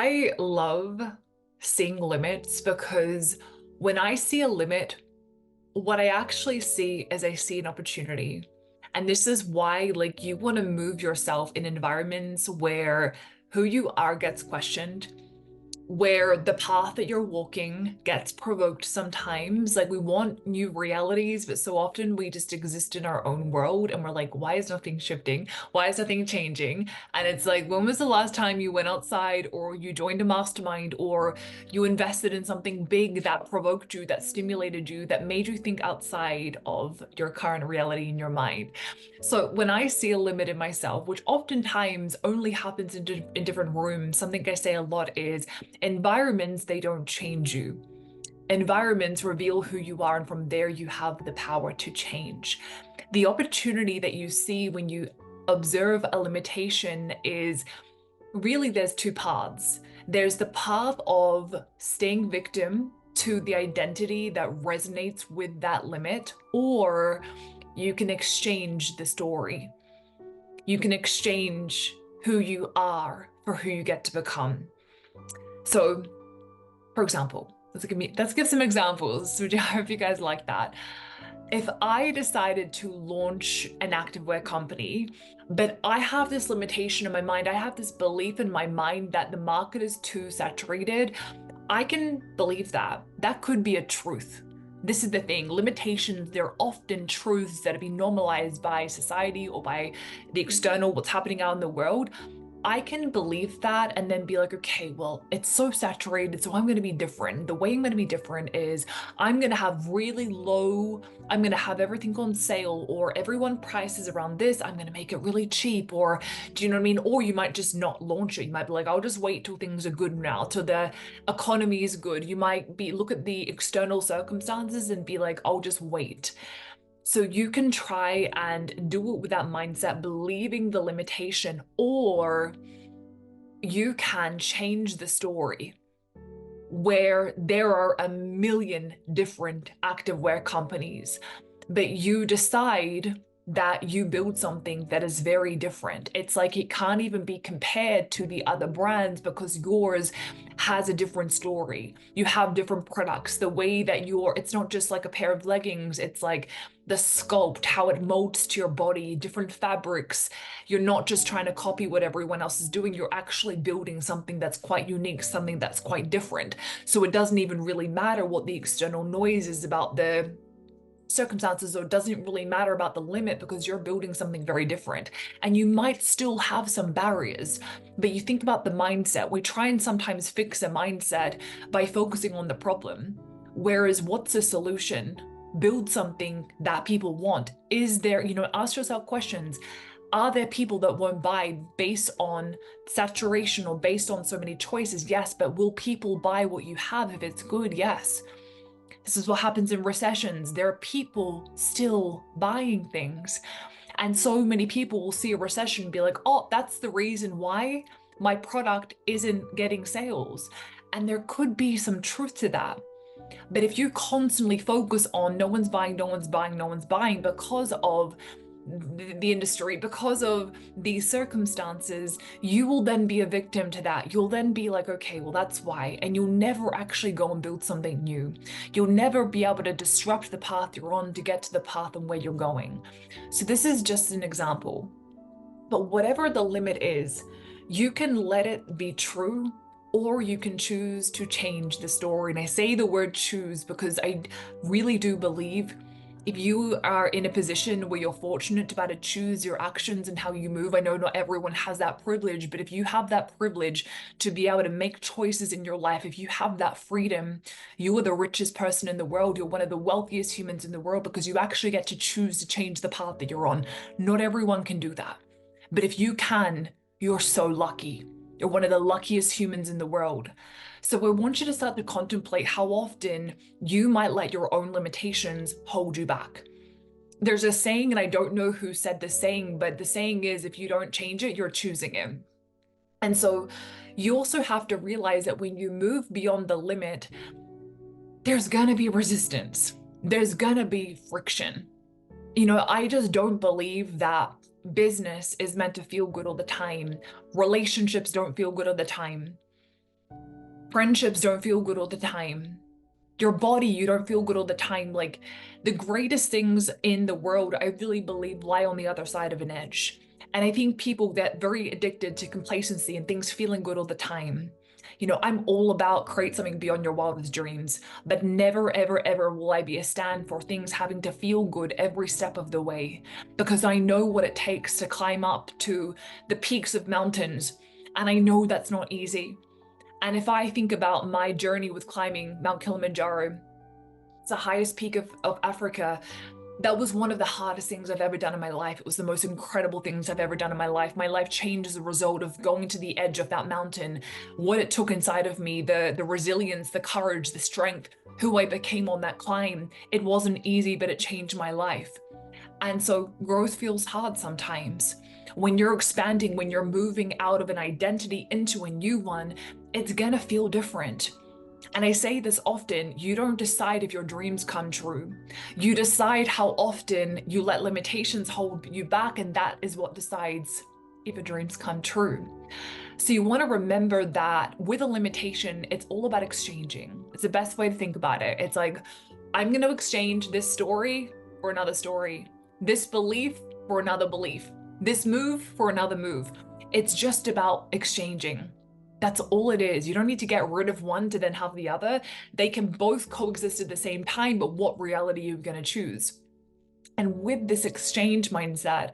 I love seeing limits because when I see a limit, what I actually see is I see an opportunity. And this is why, like, you want to move yourself in environments where who you are gets questioned, where the path that you're walking gets provoked sometimes. Like we want new realities, but so often we just exist in our own world and we're like, why is nothing shifting? Why is nothing changing? And it's like, when was the last time you went outside or you joined a mastermind or you invested in something big that provoked you, that stimulated you, that made you think outside of your current reality in your mind? So when I see a limit in myself, which oftentimes only happens in different rooms, something I say a lot is environments, they don't change you. Environments reveal who you are, and from there you have the power to change. The opportunity that you see when you observe a limitation is really there's two paths. There's the path of staying victim to the identity that resonates with that limit, or you can exchange the story. You can exchange who you are for who you get to become. So, for example, let's give some examples, which I hope you guys like that. If I decided to launch an activewear company, but I have this limitation in my mind, I have this belief in my mind that the market is too saturated, I can believe that. That could be a truth. This is the thing. Limitations, they're often truths that have been normalized by society or by the external, what's happening out in the world. I can believe that and then be like, okay, well, it's so saturated, so I'm going to be different. The way I'm going to be different is I'm going to have really low, I'm going to have everything on sale, or everyone prices around this, I'm going to make it really cheap, or do you know what I mean? Or you might just not launch it. You might be like, I'll just wait till things are good now, till the economy is good. You might be look at the external circumstances and be like, I'll just wait. So you can try and do it with that mindset, believing the limitation, or you can change the story where there are a million different activewear companies, but you decide that you build something that is very different. It's like it can't even be compared to the other brands because yours has a different story. You have different products. The way that it's not just like a pair of leggings, it's like the sculpt, how it molds to your body, different fabrics. You're not just trying to copy what everyone else is doing. You're actually building something that's quite unique, something that's quite different. So it doesn't even really matter what the external noise is about the circumstances, or it doesn't really matter about the limit because you're building something very different. And you might still have some barriers, but you think about the mindset. We try and sometimes fix a mindset by focusing on the problem. Whereas what's the solution? Build something that people want. Is there, ask yourself questions. Are there people that won't buy based on saturation or based on so many choices? Yes, but will people buy what you have if it's good? Yes. This is what happens in recessions. There are people still buying things. And so many people will see a recession and be like, oh, that's the reason why my product isn't getting sales. And there could be some truth to that. But if you constantly focus on no one's buying, no one's buying, no one's buying because of the industry, because of these circumstances, you will then be a victim to that. You'll then be like, okay, well, that's why. And you'll never actually go and build something new. You'll never be able to disrupt the path you're on to get to the path and where you're going. So this is just an example. But whatever the limit is, you can let it be true, or you can choose to change the story. And I say the word choose because I really do believe if you are in a position where you're fortunate to be able to choose your actions and how you move, I know not everyone has that privilege, but if you have that privilege to be able to make choices in your life, if you have that freedom, you are the richest person in the world. You're one of the wealthiest humans in the world because you actually get to choose to change the path that you're on. Not everyone can do that. But if you can, you're so lucky. You're one of the luckiest humans in the world. So I want you to start to contemplate how often you might let your own limitations hold you back. There's a saying, and I don't know who said the saying, but the saying is, if you don't change it, you're choosing it. And so you also have to realize that when you move beyond the limit, there's gonna be resistance. There's gonna be friction. I just don't believe that business is meant to feel good all the time. Relationships don't feel good all the time. Friendships don't feel good all the time. Your body, you don't feel good all the time. Like the greatest things in the world, I really believe, lie on the other side of an edge. And I think people get very addicted to complacency and things feeling good all the time. You know, I'm all about create something beyond your wildest dreams, but never, ever, ever will I be a stand for things having to feel good every step of the way, because I know what it takes to climb up to the peaks of mountains. And I know that's not easy. And if I think about my journey with climbing Mount Kilimanjaro, it's the highest peak of Africa. That was one of the hardest things I've ever done in my life. It was the most incredible things I've ever done in my life. My life changed as a result of going to the edge of that mountain, what it took inside of me, the resilience, the courage, the strength, who I became on that climb. It wasn't easy, but it changed my life. And so growth feels hard sometimes. When you're expanding, when you're moving out of an identity into a new one, it's gonna feel different. And I say this often, you don't decide if your dreams come true. You decide how often you let limitations hold you back, and that is what decides if your dreams come true. So you want to remember that with a limitation, it's all about exchanging. It's the best way to think about it. It's like, I'm going to exchange this story for another story, this belief for another belief, this move for another move. It's just about exchanging. That's all it is. You don't need to get rid of one to then have the other. They can both coexist at the same time, but what reality are you going to choose? And with this exchange mindset,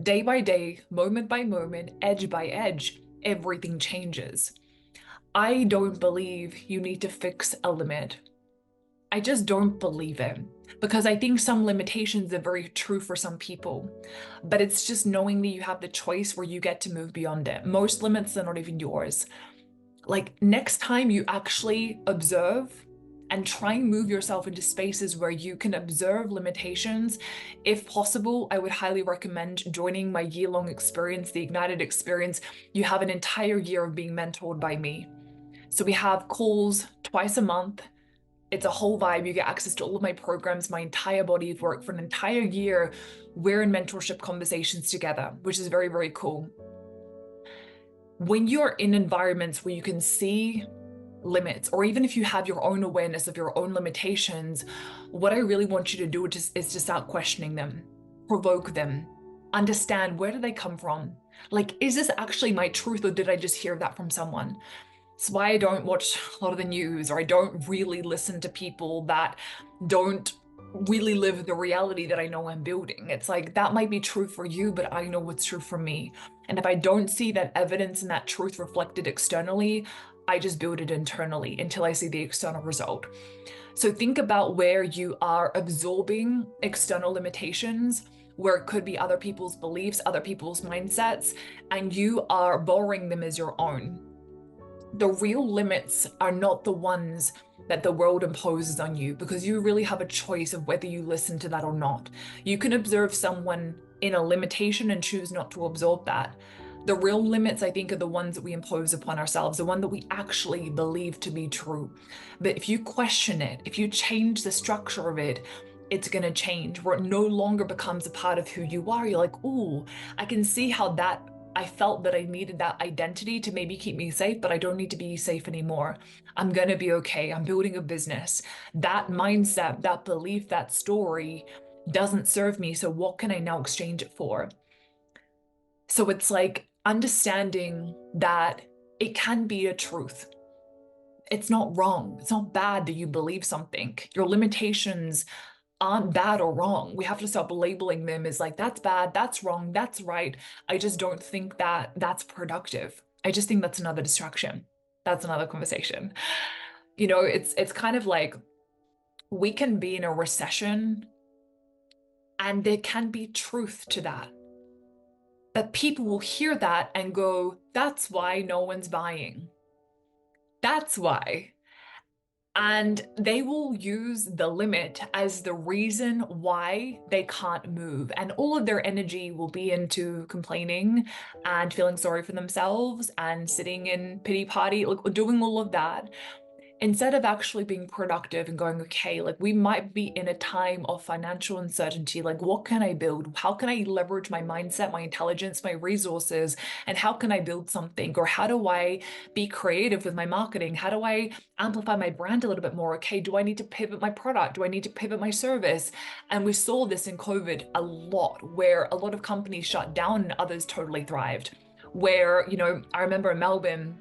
day by day, moment by moment, edge by edge, everything changes. I don't believe you need to fix a limit. I just don't believe it, because I think some limitations are very true for some people, but it's just knowing that you have the choice where you get to move beyond it. Most limits are not even yours. Like next time you actually observe and try and move yourself into spaces where you can observe limitations. If possible, I would highly recommend joining my year-long experience, the Ignited Experience. You have an entire year of being mentored by me. So we have calls twice a month. It's a whole vibe. You get access to all of my programs, my entire body of work for an entire year. We're in mentorship conversations together, which is very, very cool. When you're in environments where you can see limits, or even if you have your own awareness of your own limitations, what I really want you to do is to start questioning them, provoke them, understand where do they come from? Like, is this actually my truth, or did I just hear that from someone? It's why I don't watch a lot of the news, or I don't really listen to people that don't really live the reality that I know I'm building. It's like, that might be true for you, but I know what's true for me. And if I don't see that evidence and that truth reflected externally, I just build it internally until I see the external result. So think about where you are absorbing external limitations, where it could be other people's beliefs, other people's mindsets, and you are borrowing them as your own. The real limits are not the ones that the world imposes on you, because you really have a choice of whether you listen to that or not. You can observe someone in a limitation and choose not to absorb that. The real limits, I think, are the ones that we impose upon ourselves, the one that we actually believe to be true. But if you question it, if you change the structure of it, it's going to change, where it no longer becomes a part of who you are. You're like, ooh, I can see how that I felt that I needed that identity to maybe keep me safe, but I don't need to be safe anymore. I'm going to be okay. I'm building a business. That mindset, that belief, that story doesn't serve me. So what can I now exchange it for? So it's like understanding that it can be a truth. It's not wrong. It's not bad that you believe something. Your limitations aren't bad or wrong. We have to stop labeling them as like, that's bad, that's wrong, that's right. I just don't think that that's productive. I just think that's another distraction. That's another conversation. You know, it's kind of like we can be in a recession and there can be truth to that. But people will hear that and go, that's why no one's buying. That's why. And they will use the limit as the reason why they can't move. And all of their energy will be into complaining and feeling sorry for themselves and sitting in pity party, like doing all of that. instead of actually being productive and going, okay, like we might be in a time of financial uncertainty, like what can I build? How can I leverage my mindset, my intelligence, my resources, and how can I build something? Or how do I be creative with my marketing? How do I amplify my brand a little bit more? Okay, do I need to pivot my product? Do I need to pivot my service? And we saw this in COVID a lot, where a lot of companies shut down and others totally thrived. Where, I remember in Melbourne,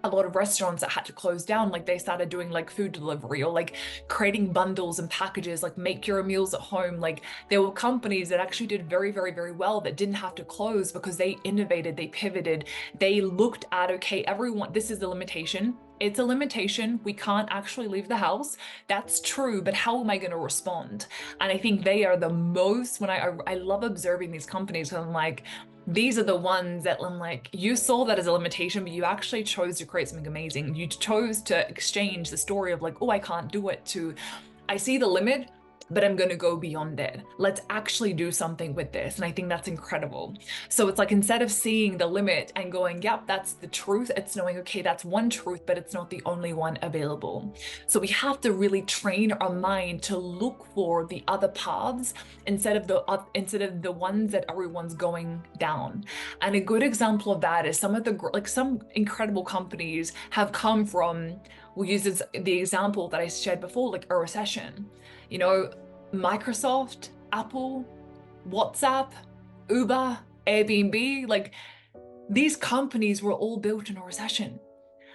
a lot of restaurants that had to close down, like they started doing like food delivery or like creating bundles and packages, like make your meals at home. Like there were companies that actually did very, very, very well that didn't have to close because they innovated, they pivoted, they looked at, okay, everyone, this is the limitation. It's a limitation. We can't actually leave the house. That's true, but how am I going to respond? And I think they are the most, when I love observing these companies, because I'm like, these are the ones that I'm like, you saw that as a limitation, but you actually chose to create something amazing. You chose to exchange the story of like, oh, I can't do it, to I see the limit, but I'm going to go beyond it. Let's actually do something with this. And I think that's incredible. So it's like, instead of seeing the limit and going, yep, that's the truth, it's knowing, okay, that's one truth, but it's not the only one available. So we have to really train our mind to look for the other paths instead of the ones that everyone's going down. And a good example of that is some incredible companies have come from, we'll use the example that I shared before, like a recession. Microsoft, Apple, WhatsApp, Uber, Airbnb, like these companies were all built in a recession.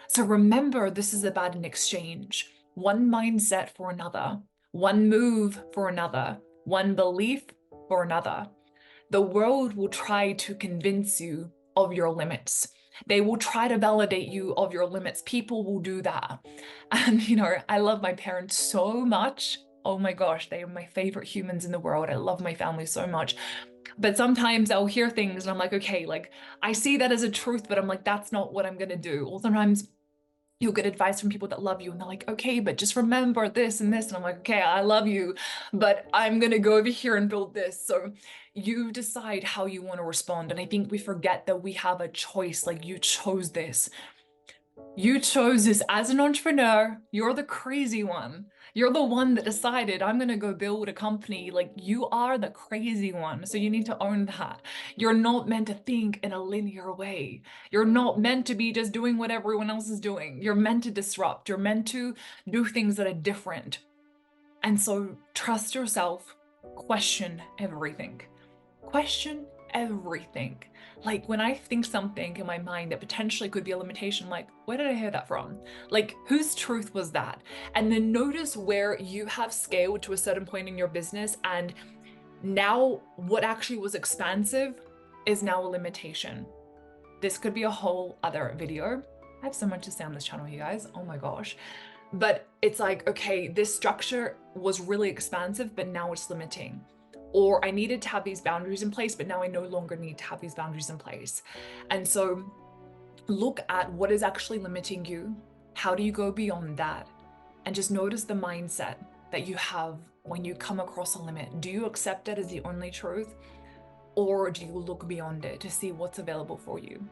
So remember, this is about an exchange, one mindset for another, one move for another, one belief for another. The world will try to convince you of your limits. They will try to validate you of your limits. People will do that. And, I love my parents so much. Oh my gosh, they are my favorite humans in the world. I love my family so much. But sometimes I'll hear things and I'm like, okay, like I see that as a truth, but I'm like, that's not what I'm going to do. Or sometimes you'll get advice from people that love you and they're like, okay, but just remember this and this. And I'm like, okay, I love you, but I'm going to go over here and build this. So you decide how you want to respond. And I think we forget that we have a choice. Like you chose this. You chose this as an entrepreneur. You're the crazy one. You're the one that decided, I'm going to go build a company. Like you are the crazy one. So you need to own that. You're not meant to think in a linear way. You're not meant to be just doing what everyone else is doing. You're meant to disrupt. You're meant to do things that are different. And so trust yourself, question everything. Question everything. Like when I think something in my mind that potentially could be a limitation, like, where did I hear that from? Like, whose truth was that? And then notice where you have scaled to a certain point in your business, and now what actually was expansive is now a limitation. This could be a whole other video. I have so much to say on this channel, you guys. Oh my gosh. But it's like, okay, this structure was really expansive, but now it's limiting. Or I needed to have these boundaries in place, but now I no longer need to have these boundaries in place. And so look at what is actually limiting you. How do you go beyond that? And just notice the mindset that you have when you come across a limit. Do you accept it as the only truth? Or do you look beyond it to see what's available for you?